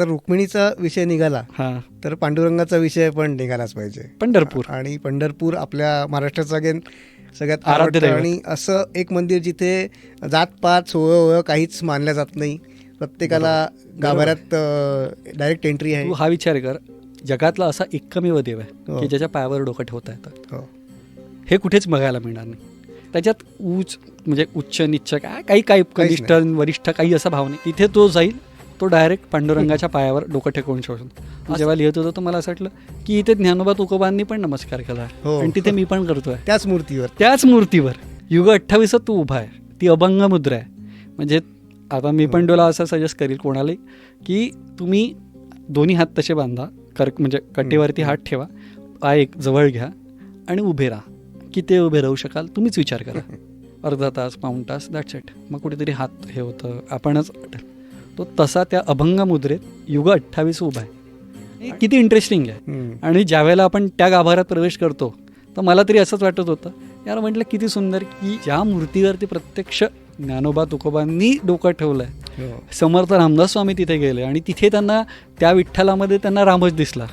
तर रुक्मिणीचा विषय निघाला हां, तर पांडुरंगाचा विषय पण निघालाच पाहिजे. पंढरपूर. आणि पंढरपूर आपल्या महाराष्ट्राचा अगेन सगळ्यात आराध्य आवडतं दैवत. आणि असं एक मंदिर जिथे जातपात सोहळ काहीच मानल्या जात नाही. प्रत्येकाला गाभाऱ्यात डायरेक्ट एंट्री आहे. तू हा विचार कर, जगातला असा एकमेव देव आहे हो. की ज्याच्या पायावर डोकं ठेवता येतं. हो. हे कुठेच बघायला मिळणार नाही. त्याच्यात म्हणजे उच्च निच्च काही काही कनिष्ठ वरिष्ठ काही असा भाव नाही. तिथे तो जाईल, तो डायरेक्ट पांडुरंगाच्या पायावर डोकं ठेवून ठेवतो. जेव्हा लिहित होतो तर मला असं वाटलं की इथे ज्ञानोबा तुकोबांनी पण नमस्कार केला हो. आणि तिथे मी पण करतोय. त्याच मूर्तीवर त्याच मूर्तीवर युग 28 तू उभा आहे. ती अभंग मुद्रा आहे. म्हणजे आता मी पण तुला असं सजेस्ट करील कोणालाही की तुम्ही दोन्ही हात तसे बांधा, म्हणजे कटेवरती हात ठेवा, पाय एक जवळ घ्या आणि उभे राहा. किती उभे राहू शकाल तुम्हीच विचार करा. अर्धा तास, पाऊण तास, दॅट्स इट. मग कुठेतरी हात हे होतं, आपणच तो तसा त्या अभंग मुद्रेत युग 28 उभा आहे. हे किती इंटरेस्टिंग आहे. आणि ज्या वेळेला आपण त्या गाभाऱ्यात प्रवेश करतो तर मला तरी असंच वाटत होतं, यार म्हटलं किती सुंदर की ज्या मूर्तीवरती प्रत्यक्ष ज्ञानोबा तुकोबांनी डोकं ठेवलं आहे. समर्थ रामदास स्वामी तिथे गेले आणि तिथे त्यांना त्या विठ्ठलामध्ये त्यांना रामच दिसला.